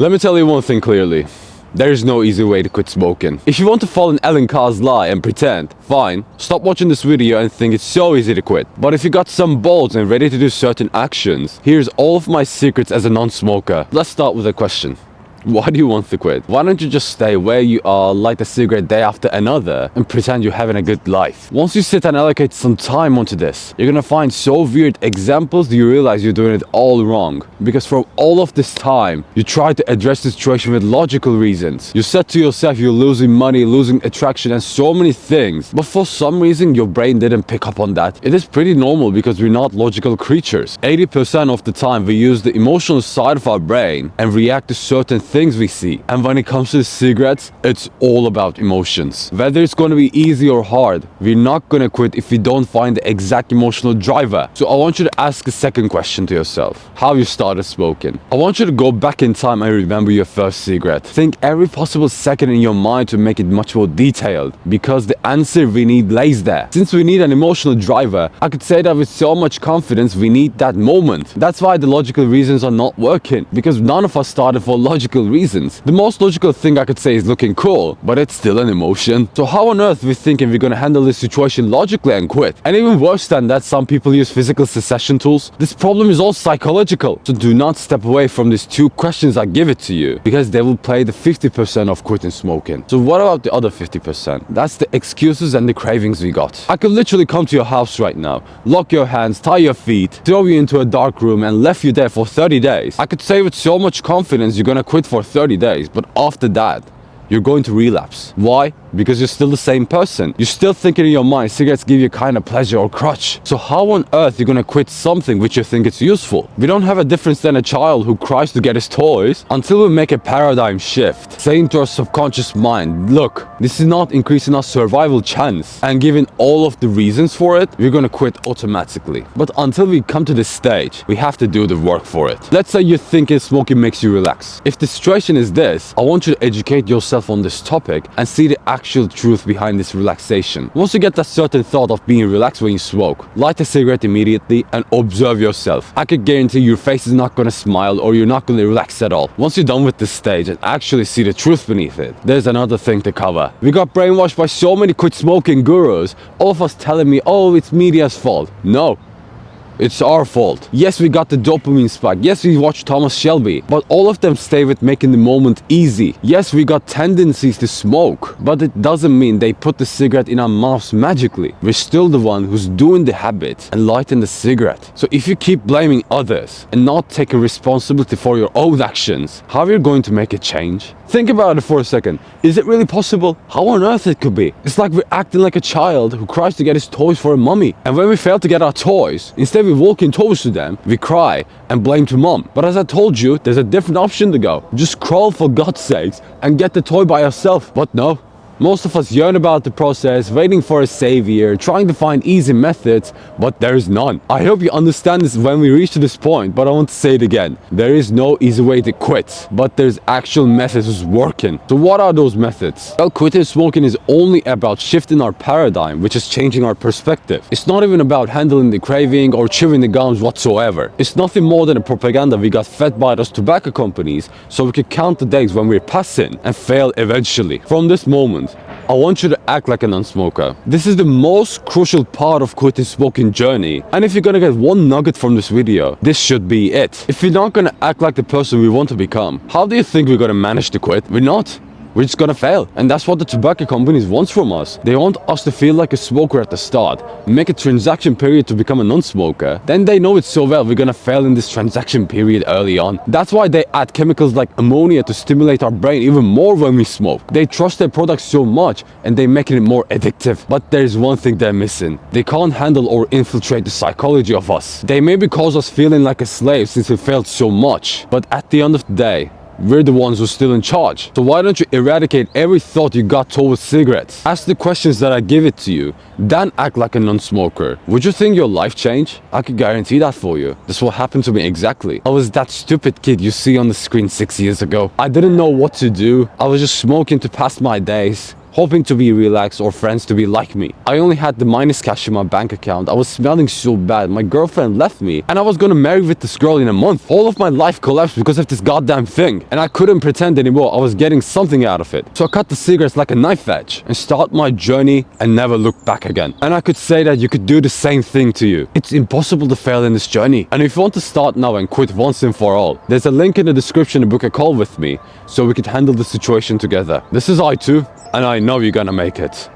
Let me tell you one thing clearly. There is no easy way to quit smoking. If you want to fall in Ellen Carr's lie and pretend, fine, stop watching this video and think it's so easy to quit. But if you got some balls and ready to do certain actions, here's all of my secrets as a non-smoker. Let's start with a question. Why do you want to quit? Why don't you just stay where you are, light a cigarette day after another, and pretend you're having a good life? Once you sit and allocate some time onto this, you're gonna find so weird examples that you realize you're doing it all wrong. Because from all of this time, you try to address the situation with logical reasons. You said to yourself you're losing money, losing attraction, and so many things. But for some reason, your brain didn't pick up on that. It is pretty normal because we're not logical creatures. 80% of the time, we use the emotional side of our brain and react to certain things we see. And when it comes to the cigarettes, it's all about emotions. Whether it's going to be easy or hard, we're not going to quit if we don't find the exact emotional driver. So I want you to ask a second question to yourself. How you started smoking. I want you to go back in time and remember your first cigarette. Think every possible second in your mind to make it much more detailed, because the answer we need lays there. Since we need an emotional driver, I could say that with so much confidence we need that moment. That's why the logical reasons are not working, because none of us started for logical reasons. The most logical thing I could say is looking cool, but it's still an emotion. So how on earth are we thinking we're gonna handle this situation logically and quit? And even worse than that, some people use physical cessation tools. This problem is all psychological. So do not step away from these two questions I give it to you, because they will play the 50% of quitting smoking. So what about the other 50%? That's the excuses and the cravings we got. I could literally come to your house right now, lock your hands, tie your feet, throw you into a dark room and left you there for 30 days. I could say with so much confidence you're gonna quit for 30 days, but after that, you're going to relapse. Why? Because you're still the same person. You're still thinking in your mind cigarettes give you kind of pleasure or crutch. So how on earth are you gonna quit something which you think is useful? We don't have a difference than a child who cries to get his toys until we make a paradigm shift, saying to our subconscious mind, look, this is not increasing our survival chance, and giving all of the reasons for it, we're gonna quit automatically. But until we come to this stage, we have to do the work for it. Let's say you're thinking smoking makes you relax. If the situation is this, I want you to educate yourself on this topic and see the actual truth behind this relaxation. Once you get that certain thought of being relaxed when you smoke, light a cigarette immediately and observe yourself. I could guarantee your face is not gonna smile or you're not gonna relax at all. Once you're done with this stage and actually see the truth beneath it, there's another thing to cover. We got brainwashed by so many quit smoking gurus, all of us telling me, oh, it's media's fault. No. It's our fault. Yes, we got the dopamine spike. Yes, we watched Thomas Shelby. But all of them stay with making the moment easy. Yes, we got tendencies to smoke. But it doesn't mean they put the cigarette in our mouths magically. We're still the one who's doing the habit and lighting the cigarette. So if you keep blaming others and not taking responsibility for your own actions, how are you going to make a change? Think about it for a second. Is it really possible? How on earth it could be? It's like we're acting like a child who cries to get his toys for a mummy. And when we fail to get our toys, instead we walk in towards to them, we cry and blame to mom. But as I told you, there's a different option to go. Just crawl for God's sakes and get the toy by yourself. But no. Most of us yearn about the process, waiting for a savior, trying to find easy methods, but there is none. I hope you understand this when we reach to this point, but I want to say it again. There is no easy way to quit, but there's actual methods working. So what are those methods? Well, quitting smoking is only about shifting our paradigm, which is changing our perspective. It's not even about handling the craving or chewing the gums whatsoever. It's nothing more than a propaganda we got fed by those tobacco companies so we could count the days when we're passing and fail eventually. From this moment, I want you to act like a non-smoker. This is the most crucial part of quitting smoking journey. And if you're gonna get one nugget from this video, this should be it. If you're not gonna act like the person we want to become, how do you think we're gonna manage to quit? We're not. We're just gonna fail. And that's what the tobacco companies want from us. They want us to feel like a smoker at the start, make a transaction period to become a non-smoker. Then they know it so well we're gonna fail in this transaction period early on. That's why they add chemicals like ammonia to stimulate our brain even more when we smoke. They trust their products so much and they make it more addictive. But there's one thing they're missing. They can't handle or infiltrate the psychology of us. They maybe cause us feeling like a slave since we failed so much. But at the end of the day, we're the ones who's still in charge. So why don't you eradicate every thought you got towards cigarettes? Ask the questions that I give it to you, then act like a non-smoker. Would you think your life changed? I could guarantee that for you. That's what happened to me exactly. I was that stupid kid you see on the screen 6 years ago. I didn't know what to do. I was just smoking to pass my days. hoping to be relaxed or friends to be like me. I only had the minus cash in my bank account. I was smelling so bad. My girlfriend left me and I was gonna marry with this girl in a month. All of my life collapsed because of this goddamn thing. And I couldn't pretend anymore. I was getting something out of it. So I cut the cigarettes like a knife edge and start my journey and never look back again. And I could say that you could do the same thing to you. It's impossible to fail in this journey. And if you want to start now and quit once and for all, there's a link in the description to book a call with me so we could handle the situation together. This is I2, and I know you're gonna make it.